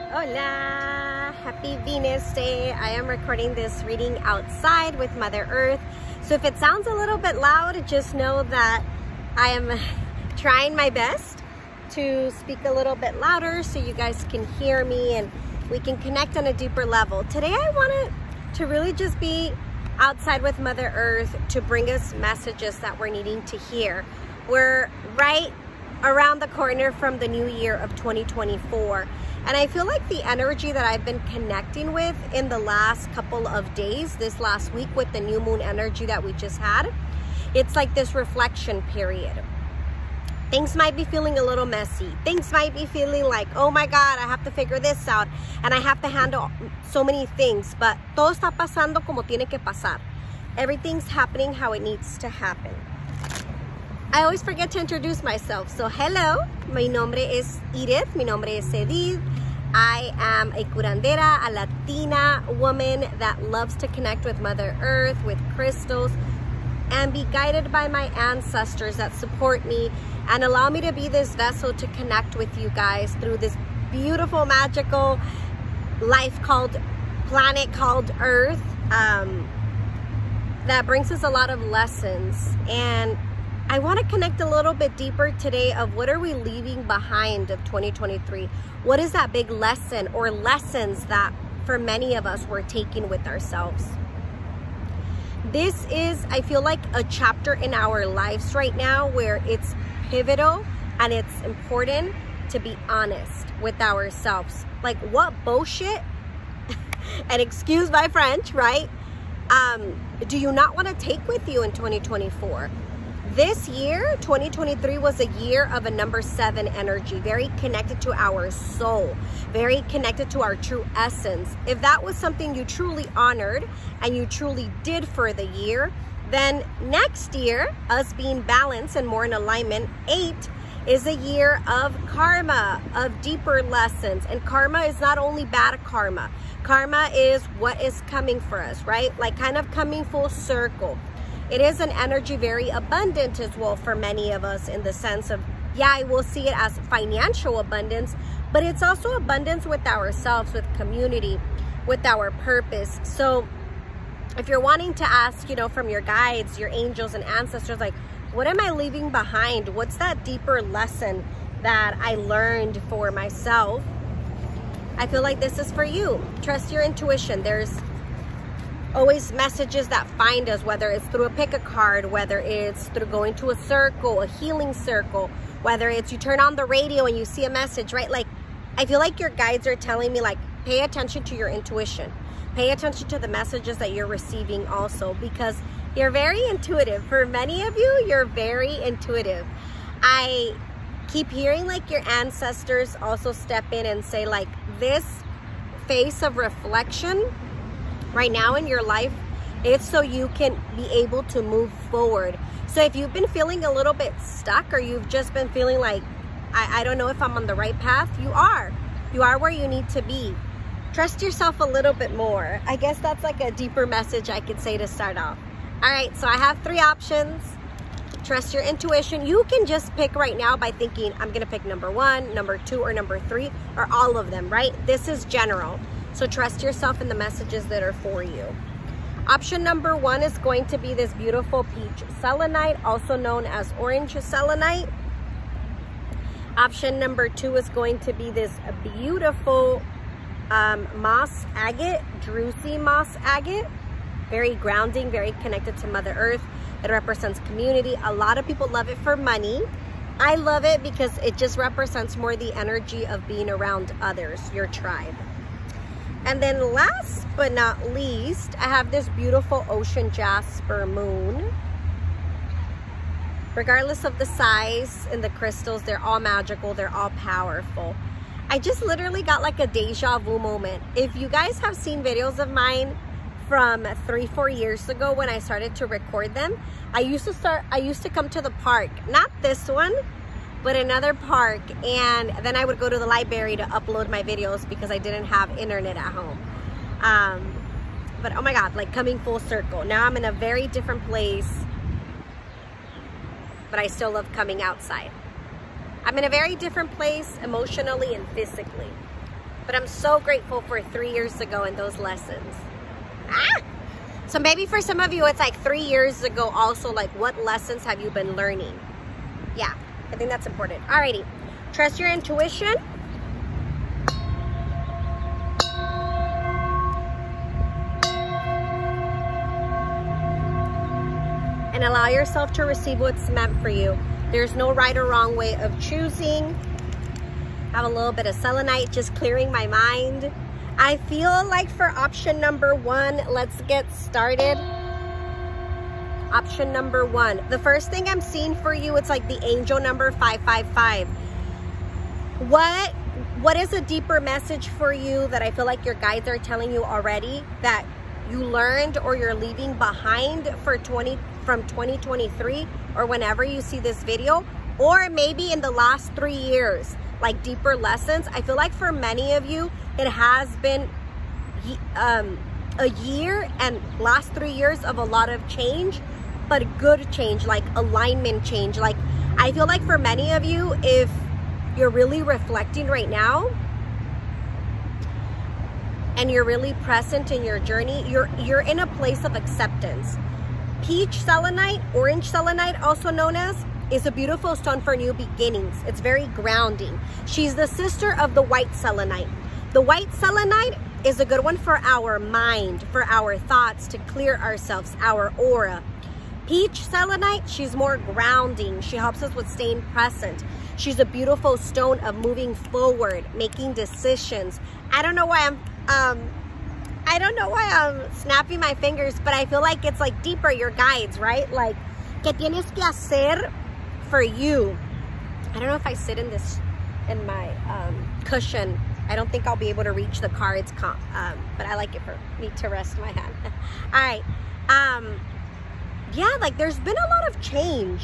Hola! Happy Venus Day. I am recording this reading outside with Mother Earth. So if it sounds a little bit loud, just know that I am trying my best to speak a little bit louder so you guys can hear me and we can connect on a deeper level. Today I wanted to really just be outside with Mother Earth to bring us messages that we're needing to hear. We're right around the corner from the new year of 2024. And I feel like the energy that I've been connecting with in the last couple of days, this last week with the new moon energy that we just had, it's like this reflection period. Things might be feeling a little messy. Things might be feeling like, oh my God, I have to figure this out and I have to handle so many things, but todo está pasando como tiene que pasar. Everything's happening how it needs to happen. I always forget to introduce myself. So hello, mi nombre es Edith, mi nombre es Edith. I am a curandera, a Latina woman that loves to connect with Mother Earth, with crystals, and be guided by my ancestors that support me and allow me to be this vessel to connect with you guys through this beautiful, magical planet called Earth that brings us a lot of lessons. And I want to connect a little bit deeper today of what are we leaving behind of 2023? What is that big lesson or lessons that for many of us we're taking with ourselves? This is, I feel like, a chapter in our lives right now where it's pivotal and it's important to be honest with ourselves. Like, what bullshit, and excuse my French, right? Do you not want to take with you in 2024? This year, 2023, was a year of a number 7 energy, very connected to our soul, very connected to our true essence. If that was something you truly honored and you truly did for the year, then next year, us being balanced and more in alignment, 8 is a year of karma, of deeper lessons. And karma is not only bad karma. Karma is what is coming for us, right? Like kind of coming full circle. It is an energy very abundant as well for many of us in the sense of, yeah, I will see it as financial abundance, but it's also abundance with ourselves, with community, with our purpose. So if you're wanting to ask, you know, from your guides, your angels and ancestors, like, what am I leaving behind? What's that deeper lesson that I learned for myself? I feel like this is for you. Trust your intuition. There's always messages that find us, whether it's through a pick-a-card, whether it's through going to a circle, a healing circle, whether it's you turn on the radio and you see a message, right? Like, I feel like your guides are telling me, like, pay attention to your intuition. Pay attention to the messages that you're receiving also, because you're very intuitive. For many of you, you're very intuitive. I keep hearing like your ancestors also step in and say, like, this phase of reflection right now in your life, it's so you can be able to move forward. So if you've been feeling a little bit stuck, or you've just been feeling like, I don't know if I'm on the right path, you are where you need to be. Trust yourself a little bit more. I guess that's like a deeper message I could say to start off. All right, so I have 3 options. Trust your intuition. You can just pick right now by thinking, I'm gonna pick number 1, number 2, or number 3, or all of them, right? This is general. So trust yourself in the messages that are for you. Option number 1 is going to be this beautiful Peach Selenite, also known as Orange Selenite. Option number 2 is going to be this beautiful Moss Agate, Druzy Moss Agate. Very grounding, very connected to Mother Earth. It represents community. A lot of people love it for money. I love it because it just represents more the energy of being around others, your tribe. And then last but not least, I have this beautiful Ocean Jasper moon. Regardless of the size and the crystals, they're all magical, they're all powerful. I just literally got like a deja vu moment. If you guys have seen videos of mine from 3-4 years ago when I started to record them, I used to come to the park, not this one, but another park, and then I would go to the library to upload my videos because I didn't have internet at home. But oh my God, like coming full circle. Now I'm in a very different place, but I still love coming outside. I'm in a very different place emotionally and physically. But I'm so grateful for 3 years ago and those lessons. Ah! So maybe for some of you, it's like 3 years ago also, like what lessons have you been learning? Yeah, I think that's important. Alrighty, trust your intuition. And allow yourself to receive what's meant for you. There's no right or wrong way of choosing. I have a little bit of selenite, just clearing my mind. I feel like for option number 1, let's get started. Option number 1. The first thing I'm seeing for you, it's like the angel number 555. What is a deeper message for you that I feel like your guides are telling you already that you learned or you're leaving behind for from 2023 or whenever you see this video, or maybe in the last 3 years, like deeper lessons? I feel like for many of you, it has been a year and last 3 years of a lot of change, but good change, like alignment change. Like I feel like for many of you, if you're really reflecting right now and you're really present in your journey, you're in a place of acceptance. Peach Selenite, orange selenite also known as, is a beautiful stone for new beginnings. It's very grounding. She's the sister of the white selenite. The white selenite is a good one for our mind, for our thoughts, to clear ourselves, our aura. Peach Selenite, she's more grounding. She helps us with staying present. She's a beautiful stone of moving forward, making decisions. I don't know why I'm snapping my fingers, but I feel like it's like deeper, your guides, right? Like, ¿qué tienes que hacer for you? I don't know if I sit in my cushion. I don't think I'll be able to reach the cards, but I like it for me to rest my hand. All right. Yeah, like there's been a lot of change.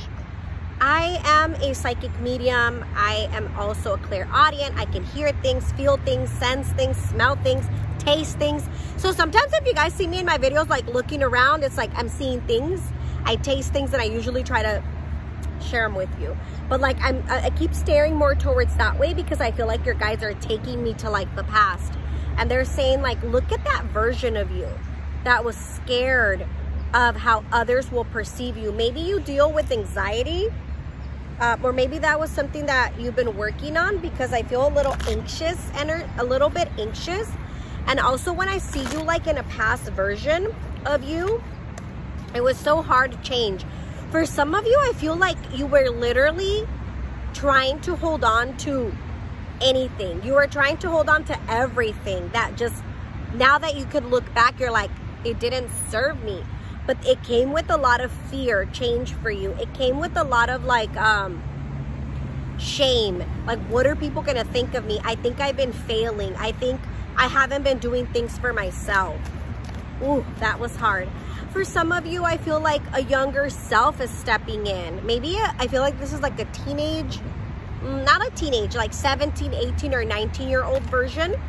I am a psychic medium. I am also a clairaudient. I can hear things, feel things, sense things, smell things, taste things. So sometimes if you guys see me in my videos, like looking around, it's like I'm seeing things. I taste things and I usually try to share them with you. But like I keep staring more towards that way because I feel like your guides are taking me to like the past. And they're saying like, look at that version of you that was scared of how others will perceive you. Maybe you deal with anxiety, or maybe that was something that you've been working on, because I feel a little anxious and a little bit anxious. And also when I see you like in a past version of you, it was so hard to change. For some of you, I feel like you were literally trying to hold on to anything. You were trying to hold on to everything that just, now that you could look back, you're like, it didn't serve me. But it came with a lot of fear, change for you. It came with a lot of like shame. Like, what are people gonna think of me? I think I've been failing. I think I haven't been doing things for myself. Ooh, that was hard. For some of you, I feel like a younger self is stepping in. Maybe I feel like this is like a teenage, not a teenage, like 17, 18, or 19-year-old version.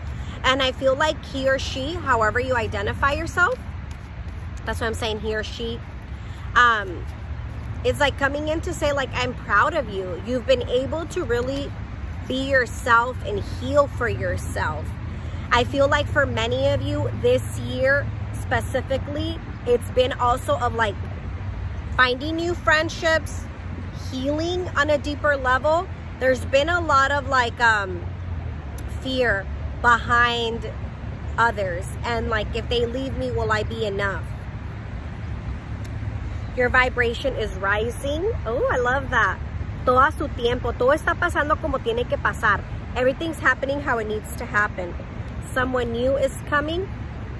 And I feel like he or she, however you identify yourself, that's what I'm saying, he or she, it's like coming in to say like, I'm proud of you. You've been able to really be yourself and heal for yourself. I feel like for many of you this year specifically, it's been also of like finding new friendships, healing on a deeper level. There's been a lot of like fear behind others, and like, if they leave me, will I be enough? Your vibration is rising. Oh, I love that. Todo a su tiempo. Todo está pasando como tiene que pasar. Everything's happening how it needs to happen. Someone new is coming.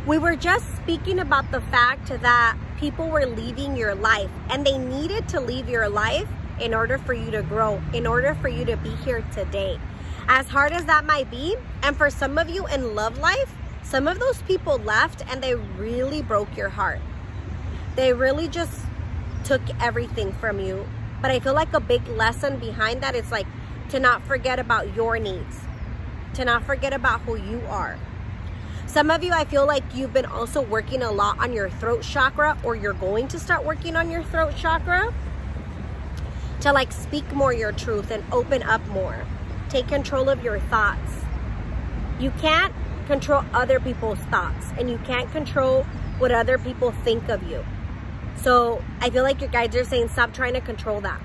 We were just speaking about the fact that people were leaving your life, and they needed to leave your life in order for you to grow, in order for you to be here today. As hard as that might be, and for some of you in love life, some of those people left and they really broke your heart. They really just took everything from you. But I feel like a big lesson behind that is like to not forget about your needs, to not forget about who you are. Some of you, I feel like you've been also working a lot on your throat chakra, or you're going to start working on your throat chakra to like speak more your truth and open up more. Take control of your thoughts. You can't control other people's thoughts, and you can't control what other people think of you. So I feel like your guides are saying, stop trying to control that.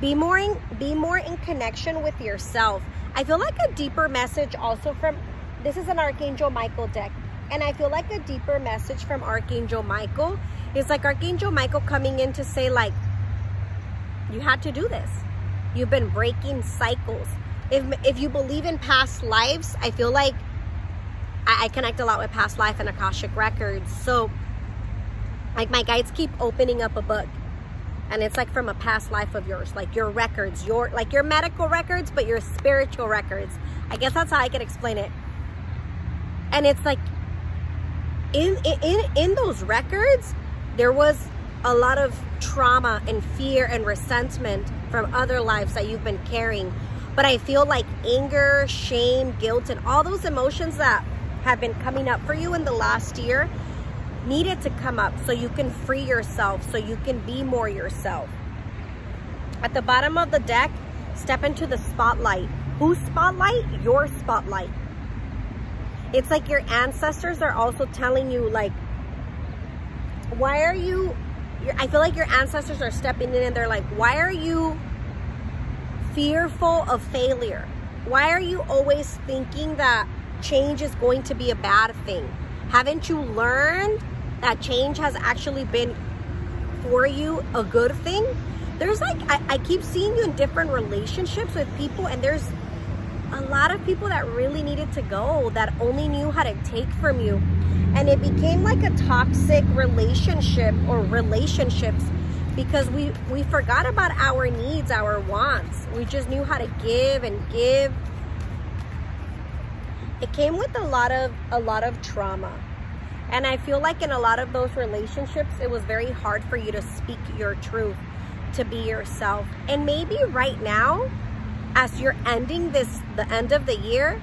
Be more in connection with yourself. I feel like a deeper message also from, this is an Archangel Michael deck, and I feel like a deeper message from Archangel Michael is like Archangel Michael coming in to say, like, you had to do this. You've been breaking cycles. If you believe in past lives, I feel like I connect a lot with past life and Akashic records. So like my guides keep opening up a book, and it's like from a past life of yours, like your records, your medical records, but your spiritual records. I guess that's how I can explain it. And it's like in those records, there was a lot of trauma and fear and resentment from other lives that you've been carrying. But I feel like anger, shame, guilt, and all those emotions that have been coming up for you in the last year needed to come up so you can free yourself, so you can be more yourself. At the bottom of the deck, step into the spotlight. Whose spotlight? Your spotlight. It's like your ancestors are also telling you, like, why are you, I feel like your ancestors are stepping in and they're like, why are you fearful of failure? Why are you always thinking that change is going to be a bad thing? Haven't you learned that change has actually been for you a good thing? There's like, I keep seeing you in different relationships with people, and there's a lot of people that really needed to go, that only knew how to take from you. And it became like a toxic relationship or relationships because we forgot about our needs, our wants. We just knew how to give and give. It came with a lot of trauma. And I feel like in a lot of those relationships, it was very hard for you to speak your truth, to be yourself. And maybe right now, as you're ending the end of the year,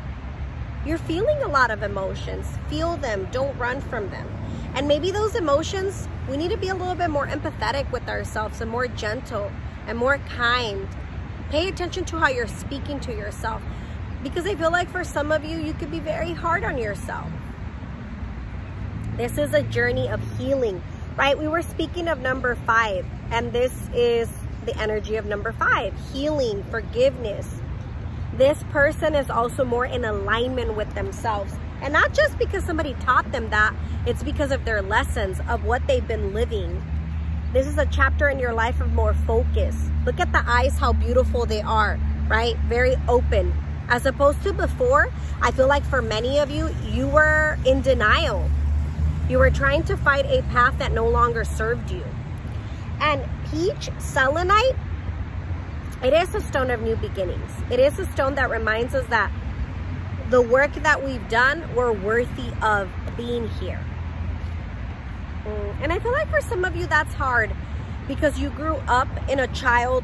you're feeling a lot of emotions. Feel them, don't run from them. And maybe those emotions, we need to be a little bit more empathetic with ourselves and more gentle and more kind. Pay attention to how you're speaking to yourself, because I feel like for some of you, you could be very hard on yourself. This is a journey of healing, right? We were speaking of number 5, and this is the energy of number 5, healing, forgiveness. This person is also more in alignment with themselves. And not just because somebody taught them that, it's because of their lessons of what they've been living. This is a chapter in your life of more focus. Look at the eyes, how beautiful they are, right? Very open. As opposed to before, I feel like for many of you, you were in denial. You were trying to fight a path that no longer served you. And Peach Selenite, it is a stone of new beginnings. It is a stone that reminds us that the work that we've done, we're worthy of being here. And I feel like for some of you, that's hard because you grew up in a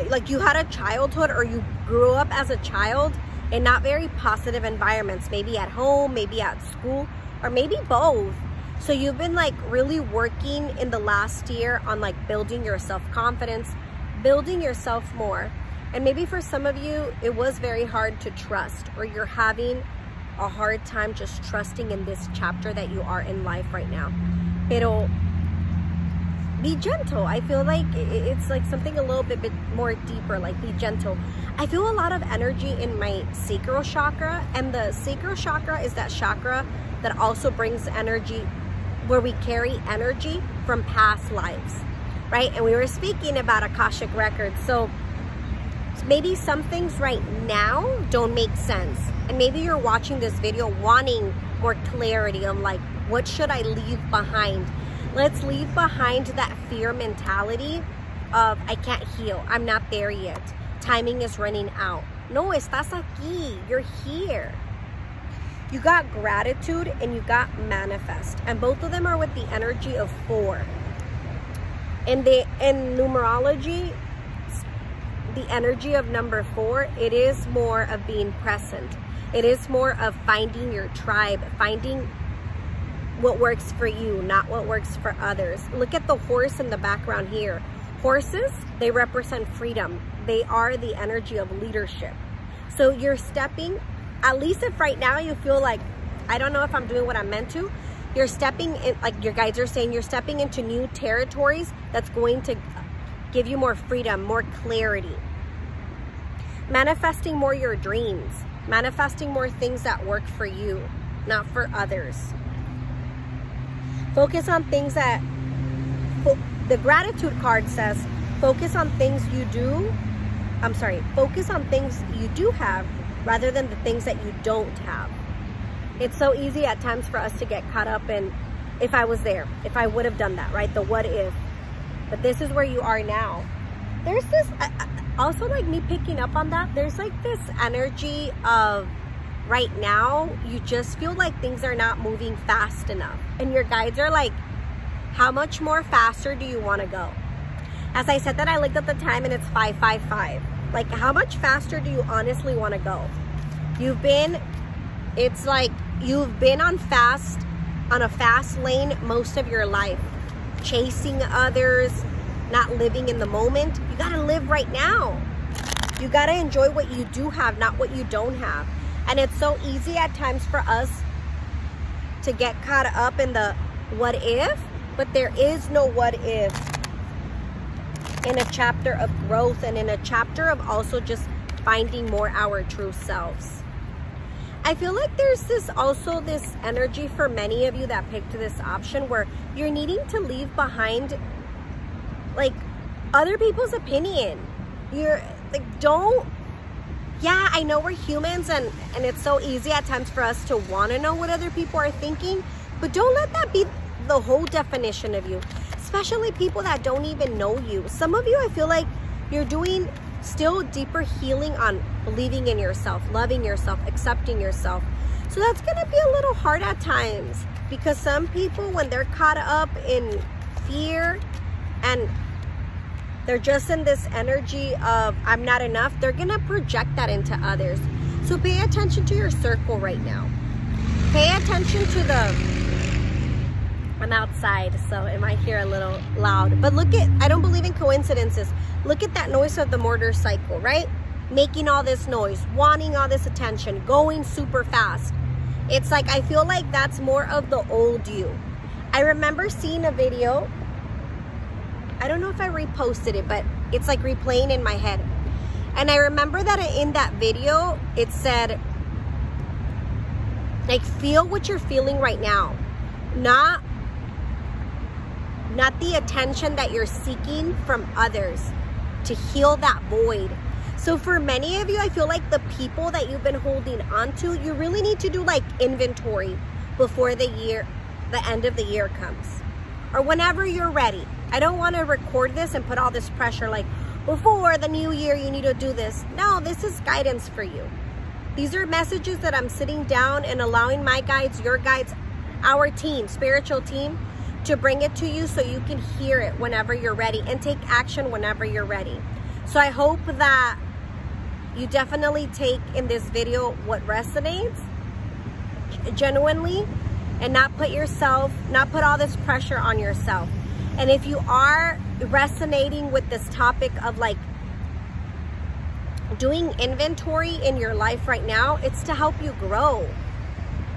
like you had a childhood, or you grew up as a child in not very positive environments, maybe at home, maybe at school, or maybe both. So you've been like really working in the last year on like building your self-confidence, building yourself more. And maybe for some of you, it was very hard to trust, or you're having a hard time just trusting in this chapter that you are in life right now. Pero be gentle. I feel like it's like something a little bit more deeper, like be gentle. I feel a lot of energy in my sacral chakra, and the sacral chakra is that chakra that also brings energy, where we carry energy from past lives, right? And we were speaking about Akashic records. So maybe some things right now don't make sense. And maybe you're watching this video wanting more clarity on like, what should I leave behind? Let's leave behind that fear mentality of I can't heal. I'm not there yet. Timing is running out. No, estás aquí. You're here. You got gratitude and you got manifest. And both of them are with the energy of 4. In numerology, the energy of number 4, it is more of being present. It is more of finding your tribe, finding what works for you, not what works for others. Look at the horse in the background here. Horses, they represent freedom. They are the energy of leadership. So you're stepping at least if right now you feel like, I don't know if I'm doing what I'm meant to, you're stepping in, like your guides are saying, you're stepping into new territories that's going to give you more freedom, more clarity. Manifesting more your dreams, manifesting more things that work for you, not for others. Focus on things that, the gratitude card says, focus on things you do, focus on things you do have rather than the things that you don't have. It's so easy at times for us to get caught up in, if I was there, if I would have done that, right? The what if. But this is where you are now. There's this, also like me picking up on that, there's like this energy of right now, you just feel like things are not moving fast enough. And your guides are like, how much more faster do you want to go? As I said that, I looked at the time and it's 5:55. Like, how much faster do you honestly want to go? It's like you've been on a fast lane most of your life, chasing others, not living in the moment. You got to live right now. You got to enjoy what you do have, not what you don't have. And it's so easy at times for us to get caught up in the what if, but there is no what if in a chapter of growth and in a chapter of also just finding more our true selves. I feel like there's this energy for many of you that picked this option where you're needing to leave behind like other people's opinion. You're like, yeah, I know we're humans and it's so easy at times for us to want to know what other people are thinking, but don't let that be the whole definition of you, especially people that don't even know you. Some of you, I feel like you're doing still deeper healing on believing in yourself, loving yourself, accepting yourself. So that's going to be a little hard at times because some people, when they're caught up in fear and they're just in this energy of I'm not enough, they're going to project that into others. So pay attention to your circle right now. Pay attention to I'm outside, so it might hear a little loud. But look at, I don't believe in coincidences. Look at that noise of the motorcycle, right? Making all this noise, wanting all this attention, going super fast. It's like, I feel like that's more of the old you. I remember seeing a video. I don't know if I reposted it, but it's like replaying in my head. And I remember that in that video, it said, like, feel what you're feeling right now. Not the attention that you're seeking from others to heal that void. So for many of you, I feel like the people that you've been holding on to, you really need to do like inventory before the end of the year comes. Or whenever you're ready. I don't want to record this and put all this pressure like, before the new year, you need to do this. No, this is guidance for you. These are messages that I'm sitting down and allowing my guides, your guides, our team, spiritual team, to bring it to you so you can hear it whenever you're ready and take action whenever you're ready. So I hope that you definitely take in this video what resonates genuinely and not put all this pressure on yourself. And if you are resonating with this topic of like doing inventory in your life right now, it's to help you grow.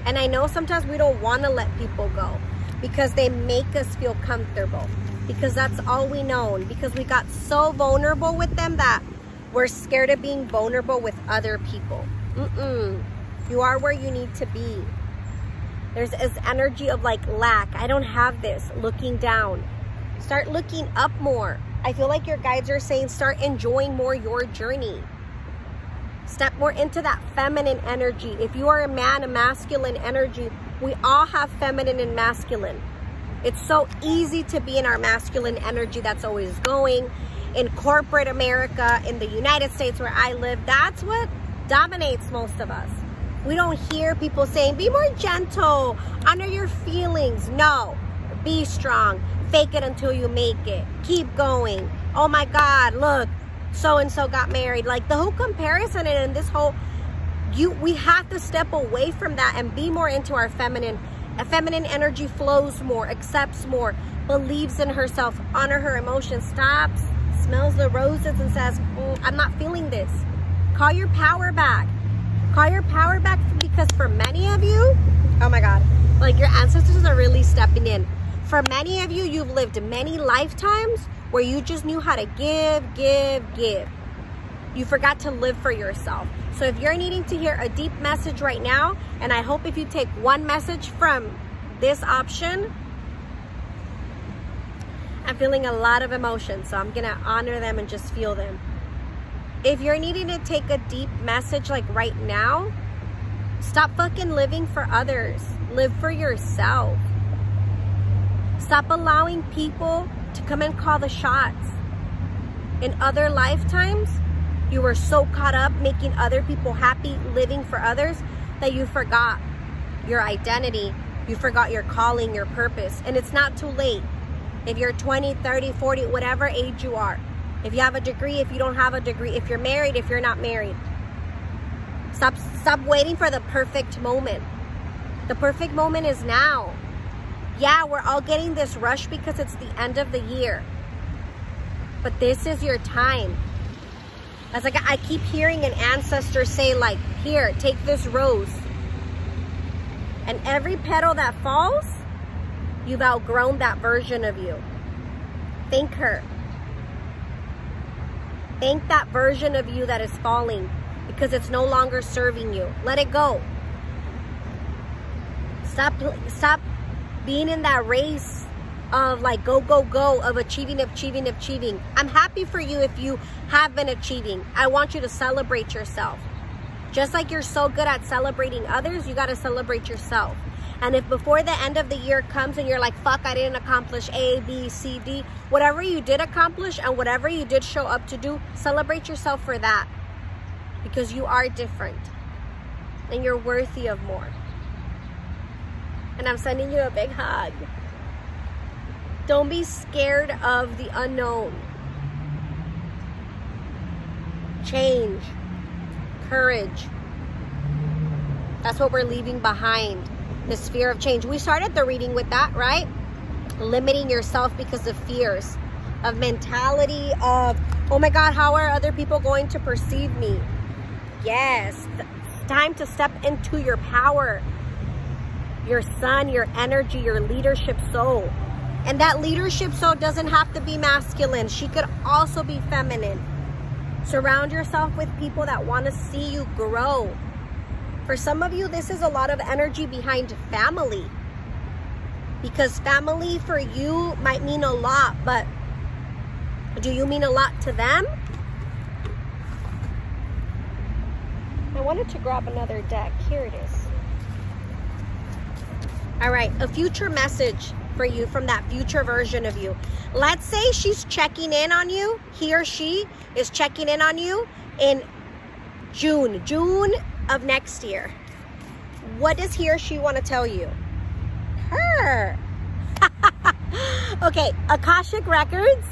And I know sometimes we don't want to let people go because they make us feel comfortable, because that's all we know, because we got so vulnerable with them that we're scared of being vulnerable with other people. You are where you need to be. There's this energy of like lack. I don't have this. Looking down. Start looking up more. I feel like your guides are saying start enjoying more your journey. Step more into that feminine energy. If you are a man, a masculine energy, we all have feminine and masculine. It's so easy to be in our masculine energy that's always going. In corporate America, in the United States where I live, that's what dominates most of us. We don't hear people saying, be more gentle, honor your feelings. No, be strong, fake it until you make it, keep going. Oh my God, look, so-and-so got married. Like the whole comparison and this whole, we have to step away from that and be more into our feminine. A feminine energy flows more, accepts more, believes in herself, honor her emotions, stops, smells the roses and says, I'm not feeling this. Call your power back. Call your power back, because for many of you, oh my God, like your ancestors are really stepping in. For many of you, you've lived many lifetimes where you just knew how to give. You forgot to live for yourself. So if you're needing to hear a deep message right now, and I hope if you take one message from this option, I'm feeling a lot of emotion, so I'm gonna honor them and just feel them. If you're needing to take a deep message like right now, stop fucking living for others. Live for yourself. Stop allowing people to come and call the shots. In other lifetimes, you were so caught up making other people happy, living for others, that you forgot your identity. You forgot your calling, your purpose. And it's not too late. If you're 20, 30, 40, whatever age you are. If you have a degree, if you don't have a degree, if you're married, if you're not married. Stop waiting for the perfect moment. The perfect moment is now. Yeah, we're all getting this rush because it's the end of the year. But this is your time. As like I keep hearing an ancestor say, like, here, take this rose. And every petal that falls, you've outgrown that version of you. Thank her. Thank that version of you that is falling, because it's no longer serving you. Let it go. Stop being in that race of like go, of achieving. I'm happy for you if you have been achieving. I want you to celebrate yourself. Just like you're so good at celebrating others, you got to celebrate yourself. And if before the end of the year comes and you're like, fuck, I didn't accomplish A, B, C, D, whatever you did accomplish and whatever you did show up to do, celebrate yourself for that. Because you are different and you're worthy of more. And I'm sending you a big hug. Don't be scared of the unknown. Change. Courage. That's what we're leaving behind. This fear of change. We started the reading with that, right? Limiting yourself because of fears, of mentality of, oh my God, how are other people going to perceive me? Yes, it's time to step into your power, your sun, your energy, your leadership soul. And that leadership soul doesn't have to be masculine. She could also be feminine. Surround yourself with people that want to see you grow. For some of you, this is a lot of energy behind family. Because family for you might mean a lot, but do you mean a lot to them? I wanted to grab another deck. Here it is. All right, a future message for you from that future version of you. Let's say she's checking in on you. He or she is checking in on you in June of next year. What does he or she want to tell you? Her. Okay, Akashic Records.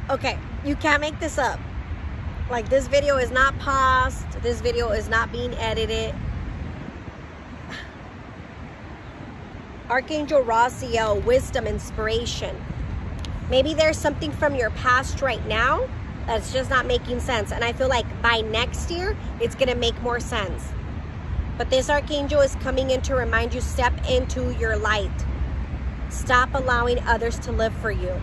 Okay, you can't make this up. Like, this video is not paused. This video is not being edited. Archangel Raziel, wisdom, inspiration. Maybe there's something from your past right now that's just not making sense. And I feel like by next year, it's going to make more sense. But this archangel is coming in to remind you, step into your light. Stop allowing others to live for you.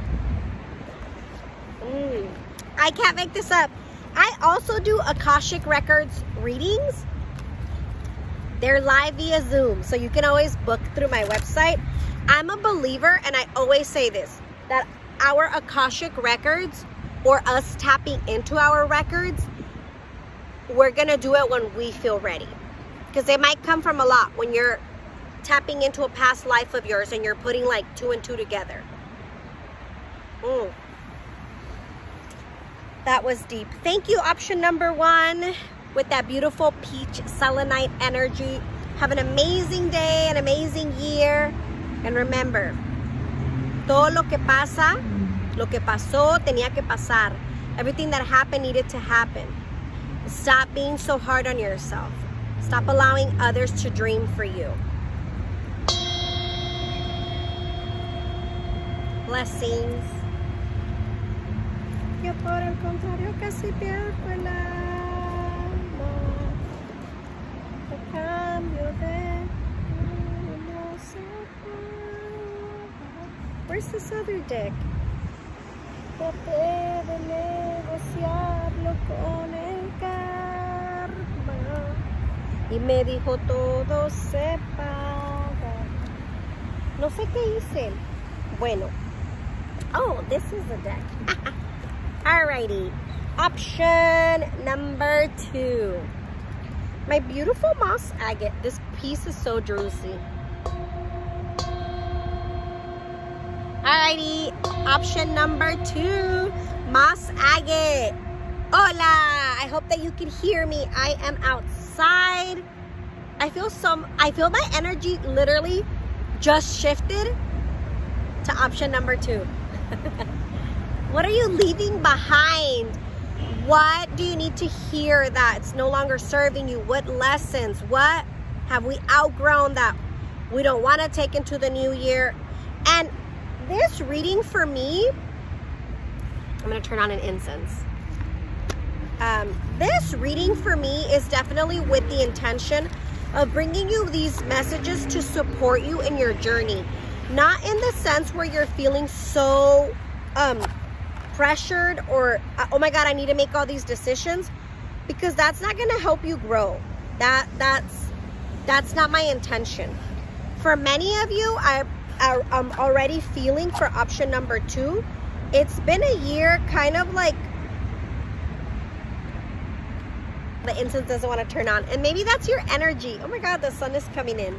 I can't make this up. I also do Akashic Records readings. They're live via Zoom, so you can always book through my website. I'm a believer, and I always say this, that our Akashic Records, or us tapping into our records, we're gonna do it when we feel ready. Because they might come from a lot when you're tapping into a past life of yours and you're putting like 2 and 2 together. That was deep. Thank you, option number 1. With that beautiful peach selenite energy. Have an amazing day, an amazing year. And remember, todo lo que pasa, lo que pasó, tenía que pasar. Everything that happened needed to happen. Stop being so hard on yourself. Stop allowing others to dream for you. Blessings. Yo por el contrario casi pierdo la cambio de no sé. Where's this other deck? Traté de negociarlo con el karma y me dijo todo se paga. No sé qué hice. Bueno. Oh, this is the deck. Alrighty. Option number 2. My beautiful Moss Agate. This piece is so juicy. Alrighty. Option number 2. Moss Agate. Hola. I hope that you can hear me. I am outside. I feel my energy literally just shifted to option number 2. What are you leaving behind? What do you need to hear that's no longer serving you? What lessons? What have we outgrown that we don't want to take into the new year? And this reading for me, I'm going to turn on an incense. This reading for me is definitely with the intention of bringing you these messages to support you in your journey. Not in the sense where you're feeling so pressured or, oh my God, I need to make all these decisions, because that's not going to help you grow. That's not my intention. For many of you, I'm already feeling for option number 2. It's been a year kind of like, the incense doesn't want to turn on, and maybe that's your energy. Oh my God, the sun is coming in.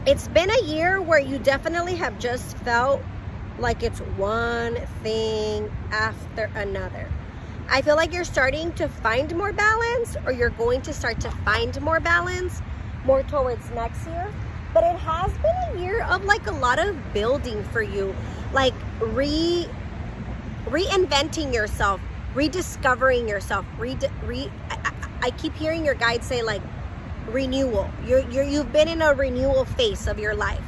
It's been a year where you definitely have just felt like it's one thing after another. I feel like you're starting to find more balance, or you're going to start to find more balance more towards next year. But it has been a year of like a lot of building for you, like reinventing yourself, rediscovering yourself. I keep hearing your guides say like renewal. You've been in a renewal phase of your life.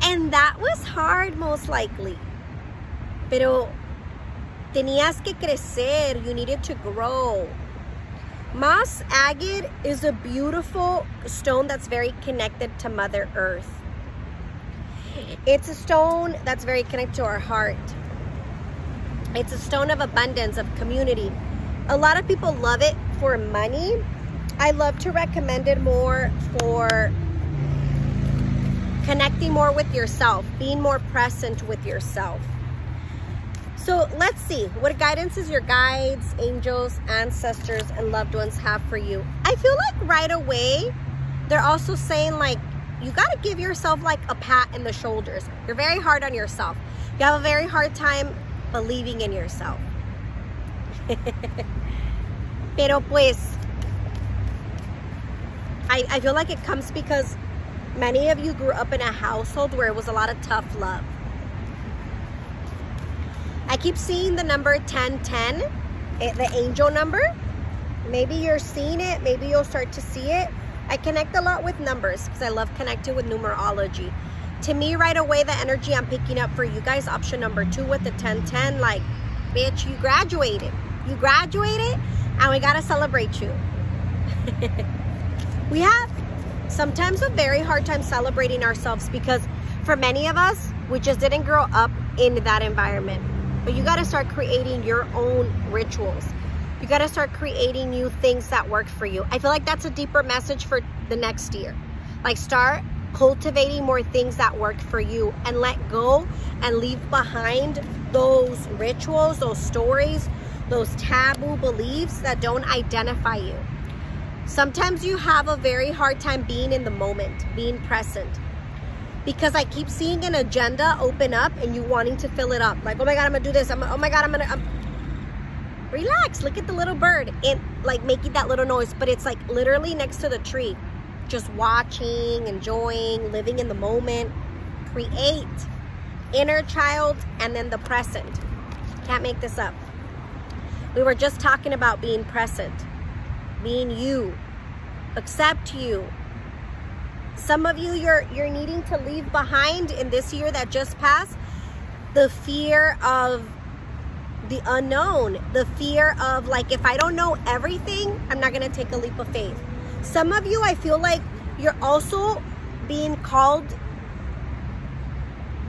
And that was hard, most likely. Pero tenías que crecer. You needed to grow. Moss Agate is a beautiful stone that's very connected to Mother Earth. It's a stone that's very connected to our heart. It's a stone of abundance, of community. A lot of people love it for money. I love to recommend it more for connecting more with yourself, being more present with yourself. So let's see, what guidances your guides, angels, ancestors, and loved ones have for you. I feel like right away, they're also saying like, you gotta give yourself like a pat in the shoulders. You're very hard on yourself. You have a very hard time believing in yourself. Pero pues, I feel like it comes because many of you grew up in a household where it was a lot of tough love. I keep seeing the number 1010, the angel number. Maybe you're seeing it, maybe you'll start to see it. I connect a lot with numbers because I love connecting with numerology. To me, right away, the energy I'm picking up for you guys, option number 2 with the 1010, like, bitch, you graduated. You graduated, and we gotta celebrate you. We have sometimes a very hard time celebrating ourselves because for many of us, we just didn't grow up in that environment. But you gotta start creating your own rituals. You gotta start creating new things that work for you. I feel like that's a deeper message for the next year. Like, start cultivating more things that work for you and let go and leave behind those rituals, those stories, those taboo beliefs that don't identify you. Sometimes you have a very hard time being in the moment, being present. Because I keep seeing an agenda open up and you wanting to fill it up. Like, oh my God, I'm gonna do this. Oh my God, relax. Look at the little bird and like making that little noise, but it's like literally next to the tree. Just watching, enjoying, living in the moment. Create. Inner child and then the present. Can't make this up. We were just talking about being present. Being you. Accept you. Some of you, you're needing to leave behind in this year that just passed the fear of the unknown, the fear of like, if I don't know everything, I'm not gonna take a leap of faith. Some of you, I feel like you're also being called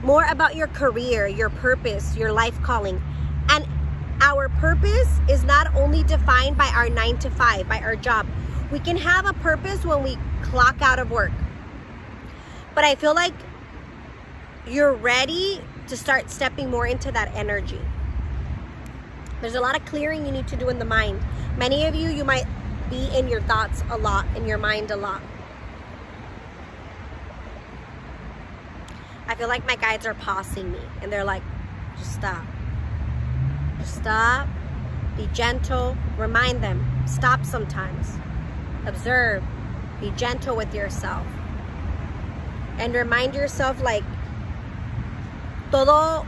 more about your career, your purpose, your life calling. And our purpose is not only defined by our 9 to 5, by our job. We can have a purpose when we clock out of work. But I feel like you're ready to start stepping more into that energy. There's a lot of clearing you need to do in the mind. Many of you, you might be in your thoughts a lot, in your mind a lot. I feel like my guides are pausing me and they're like, just stop. Just stop. Be gentle. Remind them. Stop sometimes. Observe. Be gentle with yourself. And remind yourself like, todo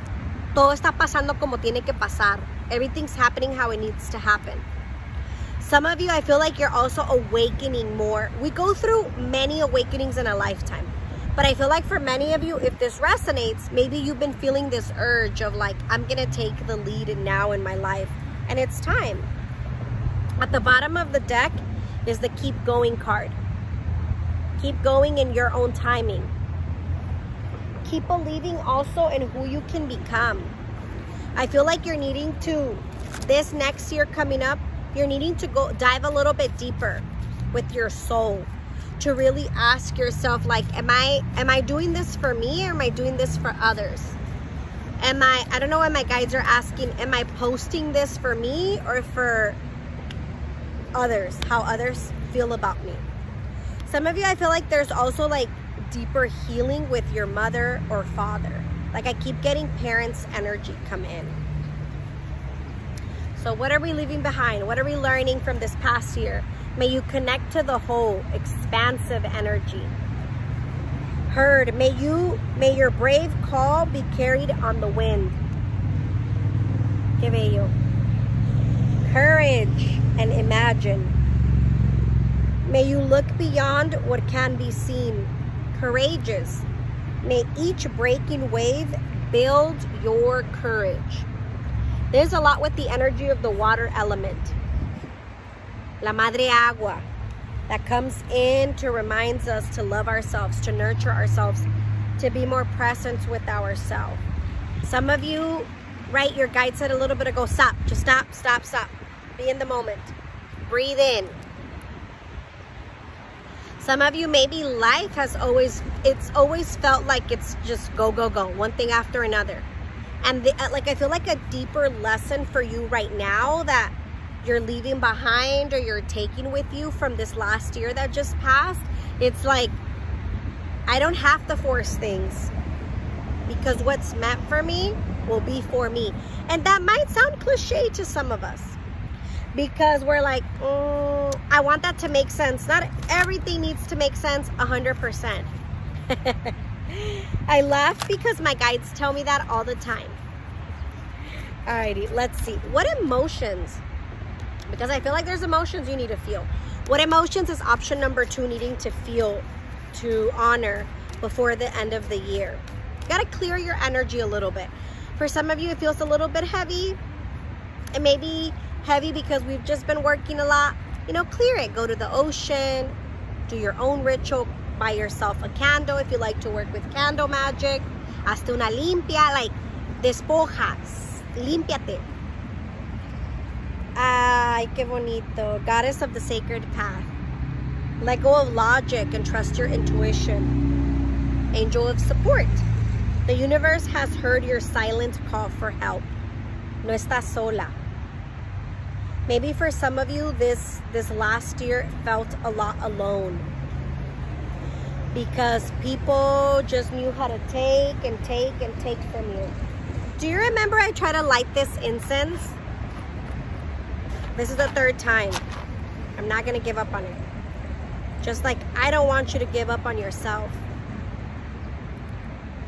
está pasando como tiene que pasar. Everything's happening how it needs to happen. Some of you, I feel like you're also awakening more. We go through many awakenings in a lifetime. But I feel like for many of you, if this resonates, maybe you've been feeling this urge of like, I'm going to take the lead now in my life. And it's time. At the bottom of the deck is the keep going card. Keep going in your own timing. Keep believing also in who you can become. I feel like you're needing to, this next year coming up, you're needing to go dive a little bit deeper with your soul to really ask yourself like, am I doing this for me or am I doing this for others? I don't know what my guides are asking, am I posting this for me or for others, how others feel about me? Some of you, I feel like there's also like deeper healing with your mother or father. Like I keep getting parents' energy come in. So what are we leaving behind? What are we learning from this past year? May you connect to the whole, expansive energy. Heard, may your brave call be carried on the wind. Que bello. Courage and imagine. May you look beyond what can be seen. Courageous. May each breaking wave build your courage. There's a lot with the energy of the water element. La Madre Agua. That comes in to remind us to love ourselves, to nurture ourselves, to be more present with ourselves. Some of you, right, your guide said a little bit ago, stop. Just stop, stop, stop. Be in the moment. Breathe in. Some of you, maybe life has always felt like it's just go, go, go. One thing after another. And like I feel like a deeper lesson for you right now that you're leaving behind or you're taking with you from this last year that just passed. It's like, I don't have to force things because what's meant for me will be for me. And that might sound cliche to some of us because we're like, I want that to make sense. Not everything needs to make sense 100%. I laugh because my guides tell me that all the time. Alrighty, let's see. What emotions? Because I feel like there's emotions you need to feel. What emotions is option number 2 needing to feel, to honor before the end of the year? You gotta clear your energy a little bit. For some of you, it feels a little bit heavy. It may be heavy because we've just been working a lot. You know, clear it. Go to the ocean, do your own ritual, buy yourself a candle if you like to work with candle magic. Hazte una limpia, like despojas, límpiate. Ay, qué bonito. Goddess of the sacred path. Let go of logic and trust your intuition. Angel of support. The universe has heard your silent call for help. No estás sola. Maybe for some of you, this last year felt a lot alone. Because people just knew how to take and take and take from you. Do you remember I tried to light this incense? This is the 3rd time. I'm not gonna give up on it. Just like I don't want you to give up on yourself.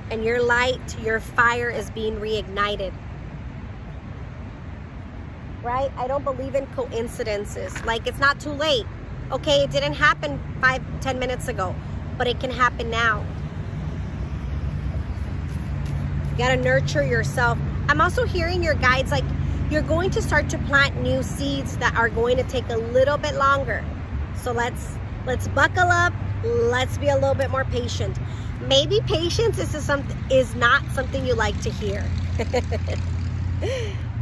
And your light, your fire is being reignited. Right? I don't believe in coincidences. Like it's not too late. Okay, it didn't happen 5-10 minutes ago, but it can happen now. You gotta nurture yourself. I'm also hearing your guides like, you're going to start to plant new seeds that are going to take a little bit longer. So let's buckle up. Let's be a little bit more patient. Maybe patience is not something you like to hear.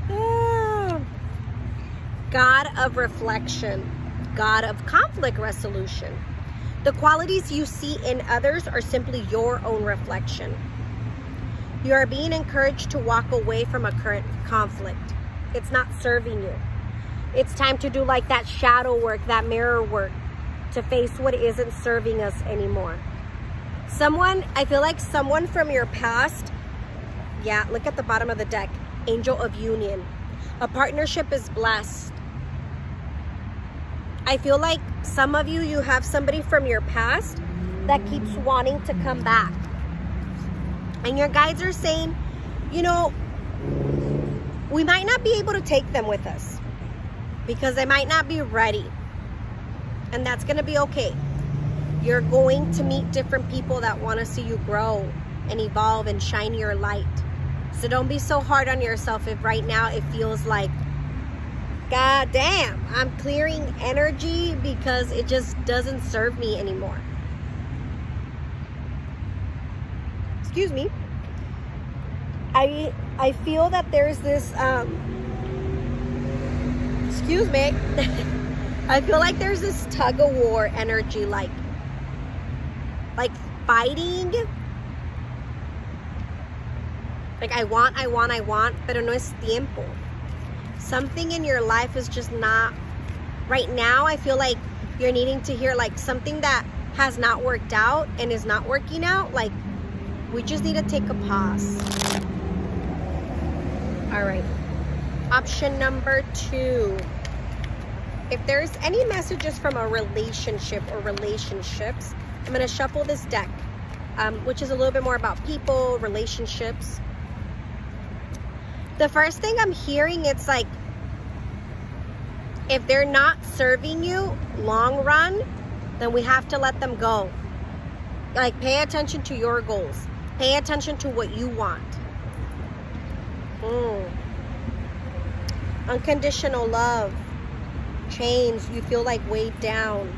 Oh. God of reflection, God of conflict resolution. The qualities you see in others are simply your own reflection. You are being encouraged to walk away from a current conflict. It's not serving you. It's time to do like that shadow work, that mirror work, to face what isn't serving us anymore. I feel like someone from your past, yeah, look at the bottom of the deck, Angel of Union. A partnership is blessed. I feel like some of you have somebody from your past that keeps wanting to come back. And your guides are saying, you know, we might not be able to take them with us because they might not be ready. And that's going to be okay. You're going to meet different people that want to see you grow and evolve and shine your light. So don't be so hard on yourself if right now it feels like, God damn, I'm clearing energy because it just doesn't serve me anymore. Excuse me. I feel that there's this, excuse me. I feel like there's this tug of war energy, like fighting. Like I want, pero no es tiempo. Something in your life is just not, right now I feel like you're needing to hear like something that has not worked out and is not working out. Like we just need to take a pause. All right. Option number 2. If there's any messages from a relationship or relationships, I'm going to shuffle this deck, which is a little bit more about people, relationships. The first thing I'm hearing, it's like, if they're not serving you long run, then we have to let them go. Like, pay attention to your goals. Pay attention to what you want. Unconditional love. Chains, you feel like weighed down.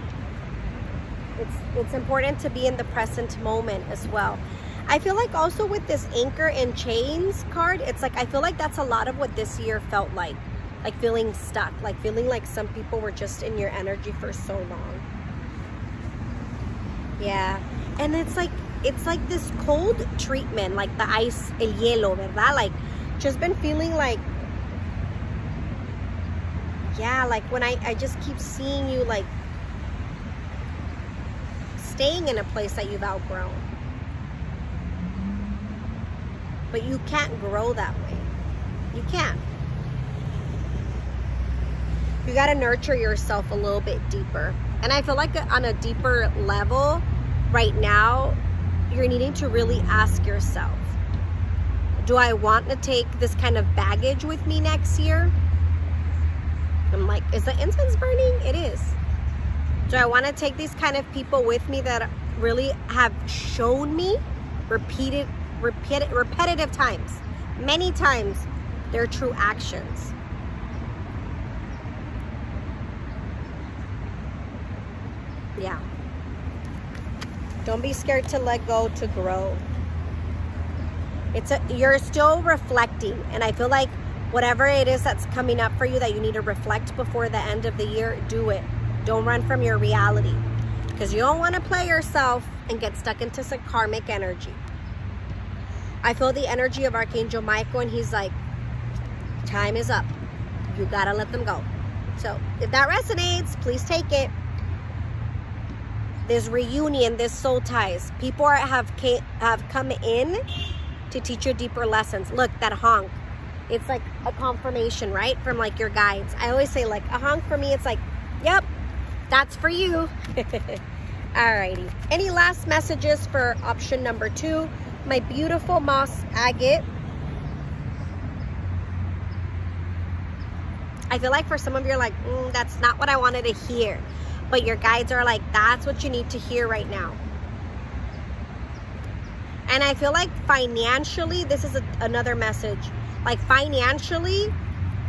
It's important to be in the present moment as well. I feel like also with this anchor and chains card, it's like I feel like that's a lot of what this year felt like feeling stuck, like feeling like some people were just in your energy for so long. Yeah, and it's like this cold treatment, like the ice, el hielo, verdad? Like just been feeling like, yeah, like when I just keep seeing you like staying in a place that you've outgrown. But you can't grow that way. You can't. You got to nurture yourself a little bit deeper. And I feel like on a deeper level right now, you're needing to really ask yourself, do I want to take this kind of baggage with me next year? I'm like, is the incense burning? It is. Do I want to take these kind of people with me that really have shown me repetitive times, many times, their true actions? Yeah. Don't be scared to let go, to grow. You're still reflecting, and I feel like whatever it is that's coming up for you that you need to reflect before the end of the year, do it. Don't run from your reality, because you don't want to play yourself and get stuck into some karmic energy. I feel the energy of Archangel Michael, and he's like, time is up. You gotta let them go. So if that resonates, please take it. This reunion, this soul ties. People have come in to teach you deeper lessons. Look, that honk. It's like a confirmation, right? From like your guides. I always say like a honk for me, it's like, yep, that's for you. Alrighty. Any last messages for option number 2? My beautiful Moss Agate. I feel like for some of you, are like, that's not what I wanted to hear. But your guides are like, that's what you need to hear right now. And I feel like financially, this is another message. Like financially,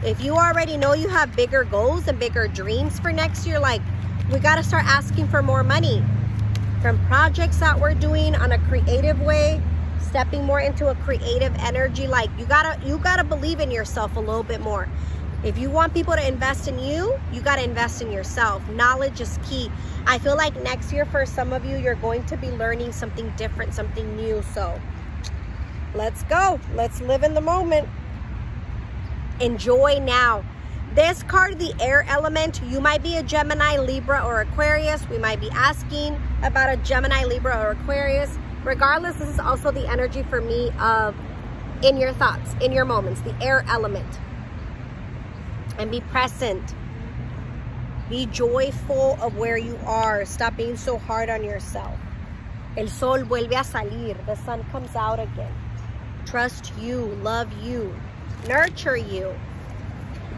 If you already know you have bigger goals and bigger dreams for next year, like, we got to start asking for more money from projects that we're doing on a creative way, stepping more into a creative energy. Like, you gotta believe in yourself a little bit more. If you want people to invest in you, you got to invest in yourself. Knowledge is key. I feel like next year for some of you, you're going to be learning something different, something new. So let's go. Let's live in the moment. Enjoy now. This card, the air element, you might be a Gemini, Libra, or Aquarius. We might be asking about a Gemini, Libra, or Aquarius. Regardless, this is also the energy for me of in your thoughts, in your moments, the air element. And be present. Be joyful of where you are. Stop being so hard on yourself. El sol vuelve a salir. The sun comes out again. Trust you. Love you. Nurture you.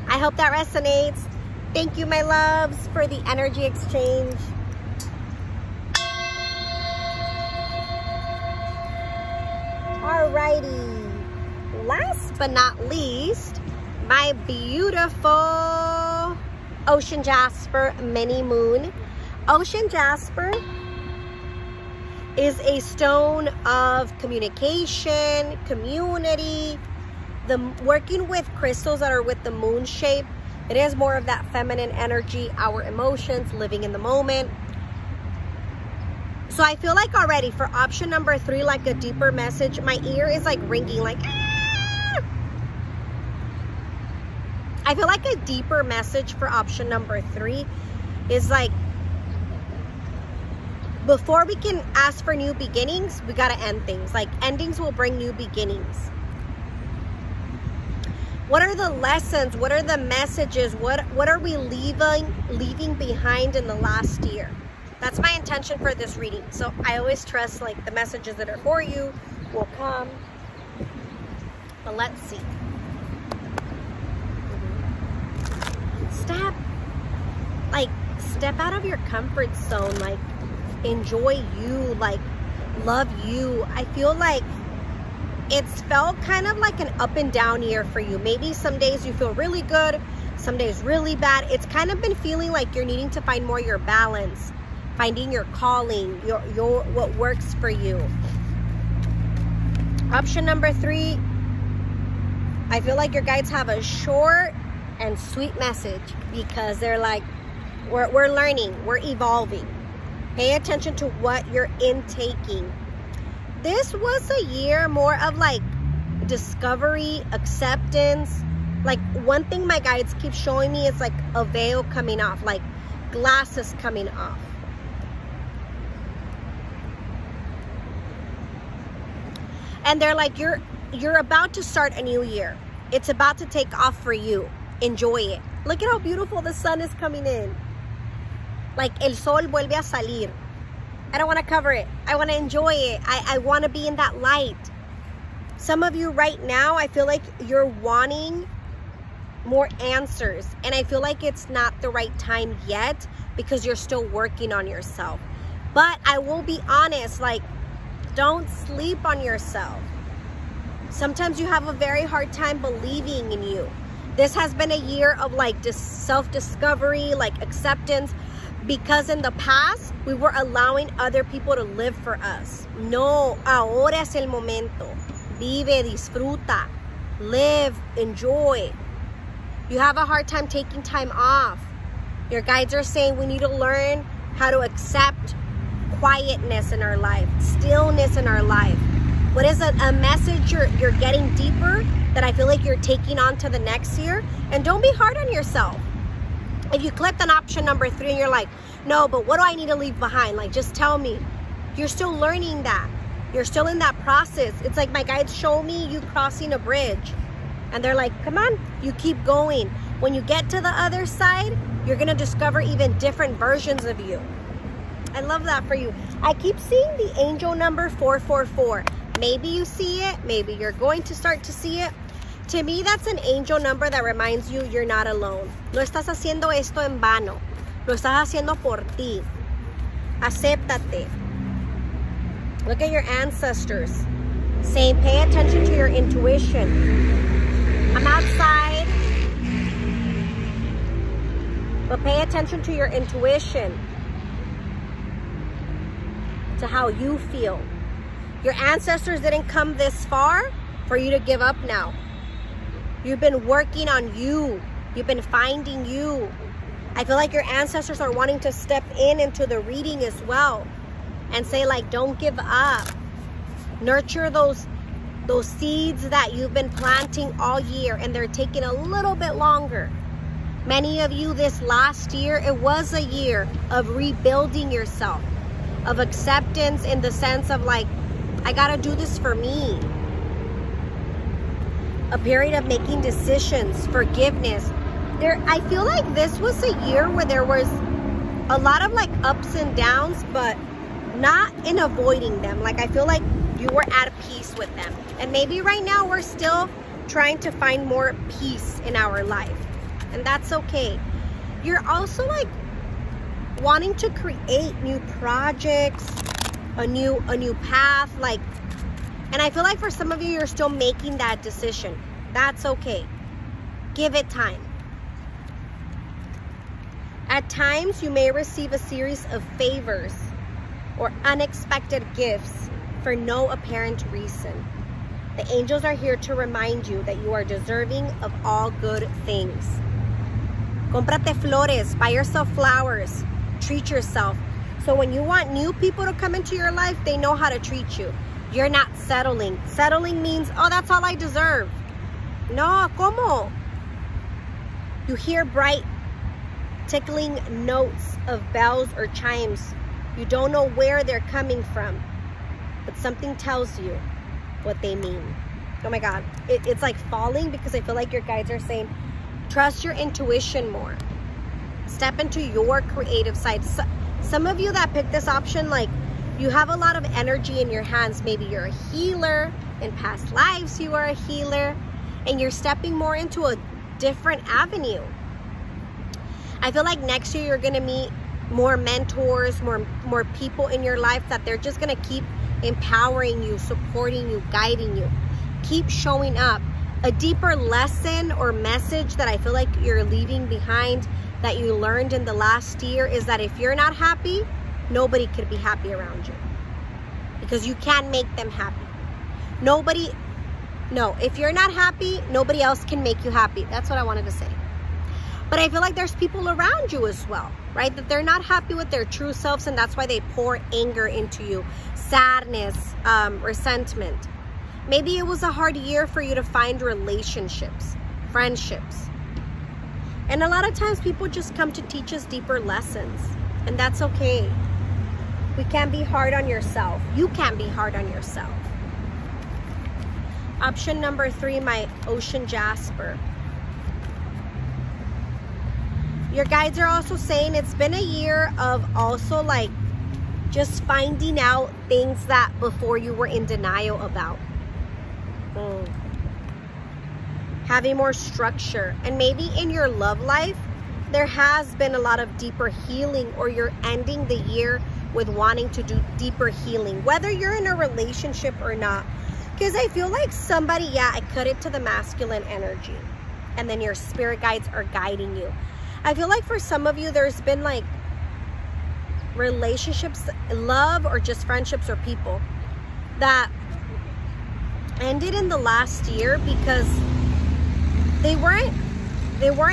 I hope that resonates. Thank you, my loves, for the energy exchange. Alrighty. Last but not least, my beautiful Ocean Jasper mini moon. Ocean Jasper is a stone of communication, community, working with crystals that are with the moon shape. It is more of that feminine energy, our emotions, living in the moment. So I feel like already for option number 3, like a deeper message, my ear is like ringing, like, I feel like a deeper message for option number 3 is like, before we can ask for new beginnings, we got to end things. Like, endings will bring new beginnings. What are the lessons? What are the messages? What are we leaving behind in the last year? That's my intention for this reading. So I always trust like the messages that are for you will come. But let's see. Step out of your comfort zone. Like, enjoy you. Like, love you. I feel like it's felt kind of like an up and down year for you. Maybe some days you feel really good, some days really bad. It's kind of been feeling like you're needing to find more your balance, finding your calling, your what works for you. Option number 3, I feel like your guides have a short and sweet message because they're like, we're learning, we're evolving. Pay attention to what you're intaking. This was a year more of like discovery, acceptance. Like, one thing my guides keep showing me is like a veil coming off, like glasses coming off. And they're like, you're about to start a new year. It's about to take off for you. Enjoy it. Look at how beautiful the sun is coming in. Like, el sol vuelve a salir. I don't want to cover it. I want to enjoy it. I want to be in that light. Some of you right now, I feel like you're wanting more answers. And I feel like it's not the right time yet because you're still working on yourself. But I will be honest, like, don't sleep on yourself. Sometimes you have a very hard time believing in you. This has been a year of like self-discovery, like acceptance. Because in the past, we were allowing other people to live for us. No, ahora es el momento. Vive, disfruta, live, enjoy. You have a hard time taking time off. Your guides are saying we need to learn how to accept quietness in our life, stillness in our life. What is a message you're getting deeper that I feel like you're taking on to the next year? And don't be hard on yourself. If you clicked on option number 3 and you're like, no, but what do I need to leave behind? Like, just tell me. You're still learning that. You're still in that process. It's like my guides show me you crossing a bridge. And they're like, come on, you keep going. When you get to the other side, you're going to discover even different versions of you. I love that for you. I keep seeing the angel number 444. Maybe you see it. Maybe you're going to start to see it. To me, that's an angel number that reminds you you're not alone. No estás haciendo esto en vano. Lo estás haciendo por ti. Acéptate. Look at your ancestors saying, pay attention to your intuition. I'm outside pay attention to your intuition, to how you feel. Your ancestors didn't come this far for you to give up now. You've been working on you. You've been finding you. I feel like your ancestors are wanting to step into the reading as well and say, like, don't give up. Nurture those seeds that you've been planting all year, and they're taking a little bit longer. Many of you this last year, it was a year of rebuilding yourself, of acceptance in the sense of like, I gotta do this for me. A period of making decisions, forgiveness. I feel like this was a year where there was a lot of like ups and downs, but not in avoiding them. Like I feel like you were at peace with them. And maybe right now we're still trying to find more peace in our life. And that's okay. You're also like wanting to create new projects, a new path, like, and I feel like for some of you, you're still making that decision. That's okay. Give it time. At times, you may receive a series of favors or unexpected gifts for no apparent reason. The angels are here to remind you that you are deserving of all good things. Cómprate flores, buy yourself flowers, treat yourself. So when you want new people to come into your life, they know how to treat you. You're not settling. Settling means, oh, that's all I deserve. No, ¿cómo? You hear bright, tickling notes of bells or chimes. You don't know where they're coming from, but something tells you what they mean. Oh my God, it's like falling, because I feel like your guides are saying, trust your intuition more. Step into your creative side. Some of you that picked this option, like, you have a lot of energy in your hands. Maybe you're a healer. In past lives, you were a healer. And you're stepping more into a different avenue. I feel like next year you're going to meet more mentors, more people in your life that they're just going to keep empowering you, supporting you, guiding you. Keep showing up. A deeper lesson or message that I feel like you're leaving behind that you learned in the last year is that if you're not happy, nobody could be happy around you, because you can't make them happy. If you're not happy, nobody else can make you happy. That's what I wanted to say. But I feel like there's people around you as well, right? That they're not happy with their true selves, and that's why they pour anger into you, sadness, resentment. Maybe it was a hard year for you to find relationships, friendships. And a lot of times people just come to teach us deeper lessons, and that's okay. We can't be hard on yourself. You can't be hard on yourself. Option number 3, my Ocean Jasper. Your guides are also saying it's been a year of also like just finding out things that before you were in denial about. Having more structure. And maybe in your love life, there has been a lot of deeper healing, or you're ending the year with wanting to do deeper healing, whether you're in a relationship or not. Because I feel like somebody, I cut it to the masculine energy, and then your spirit guides are guiding you. I feel like for some of you, there's been like relationships, love, or just friendships or people that ended in the last year because they weren't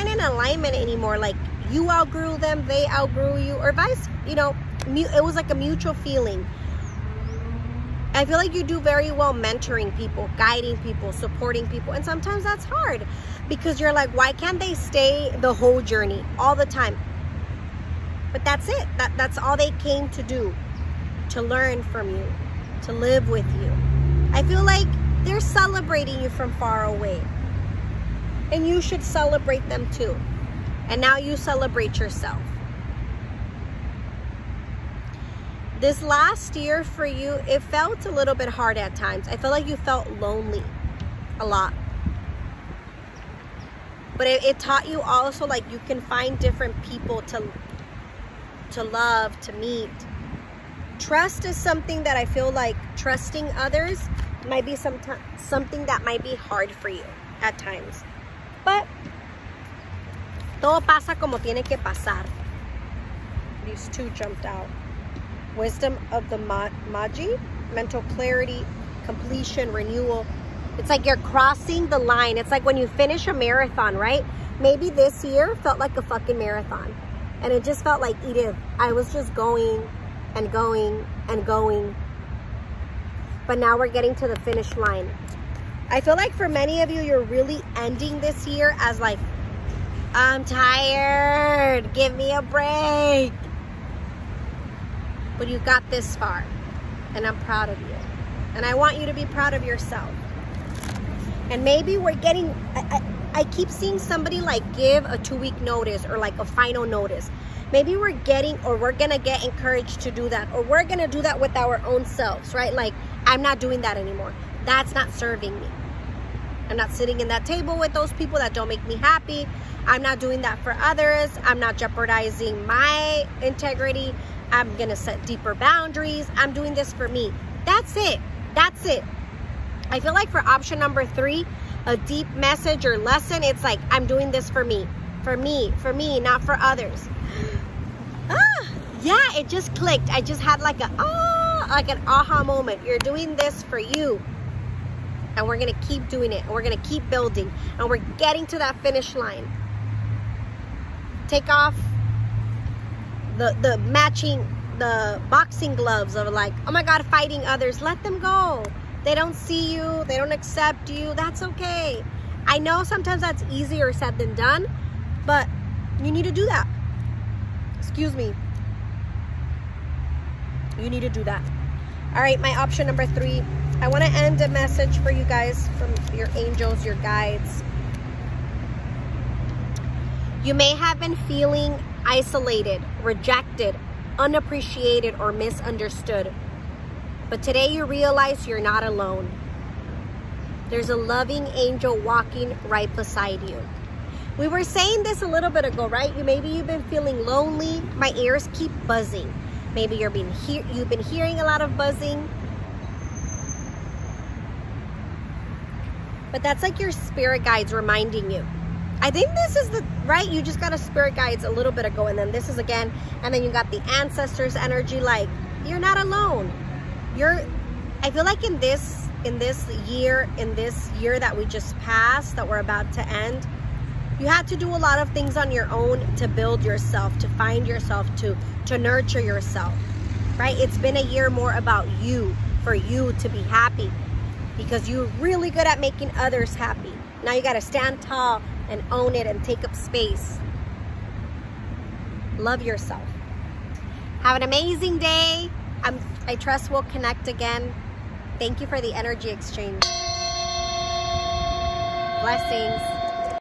in alignment anymore. Like you outgrew them, they outgrew you, or vice, it was like a mutual feeling. I feel like you do very well mentoring people, guiding people, supporting people. And sometimes that's hard because you're like, why can't they stay the whole journey all the time? But that's it. That's all they came to do, to learn from you, to live with you. I feel like they're celebrating you from far away. And you should celebrate them too. And now you celebrate yourself. This last year for you, it felt a little bit hard at times. I feel like you felt lonely a lot. But it taught you also like you can find different people to love, to meet. Trust is something that I feel like trusting others might be something that might be hard for you at times. But Todo pasa como tiene que pasar. These two jumped out. Wisdom of the Magi, mental clarity, completion, renewal. It's like you're crossing the line. It's like when you finish a marathon, right? Maybe this year felt like a fucking marathon. And it just felt like, Edith, I was just going and going and going. But now we're getting to the finish line. I feel like for many of you, you're really ending this year as like, I'm tired. Give me a break. But you got this far. And I'm proud of you. And I want you to be proud of yourself. And maybe we're getting... I keep seeing somebody like give a 2-week notice or like a final notice. Maybe we're getting, or we're going to get encouraged to do that. Or we're going to do that with our own selves, right? Like, I'm not doing that anymore. That's not serving me. I'm not sitting in that table with those people that don't make me happy. I'm not doing that for others. I'm not jeopardizing my integrity. I'm going to set deeper boundaries. I'm doing this for me. That's it. That's it. I feel like for option number 3, a deep message or lesson, it's like, I'm doing this for me. For me, not for others. Yeah, it just clicked. I just had like an aha moment. You're doing this for you. And we're going to keep doing it. And we're going to keep building. And we're getting to that finish line. Take off the boxing gloves of like, oh my God, fighting others. Let them go. They don't see you. They don't accept you. That's okay. I know sometimes that's easier said than done, but you need to do that. Excuse me. You need to do that. All right, my option number 3. I want to end a message for you guys from your angels, your guides. You may have been feeling isolated, rejected, unappreciated, or misunderstood. But today you realize you're not alone. There's a loving angel walking right beside you. We were saying this a little bit ago, right? Maybe you've been feeling lonely. My ears keep buzzing. Maybe you've been hearing a lot of buzzing. But that's like your spirit guides reminding you. I think this is the, right? You just got a spirit guides a little bit ago, and then this is again, and then you got the ancestors energy, like, you're not alone. I feel like in this year that we just passed, that we're about to end, you had to do a lot of things on your own to build yourself, to find yourself, to nurture yourself, right? It's been a year more about you, for you to be happy, because you're really good at making others happy. Now you got to stand tall and own it and take up space. Love yourself. Have an amazing day. I trust we'll connect again. Thank you for the energy exchange. Blessings.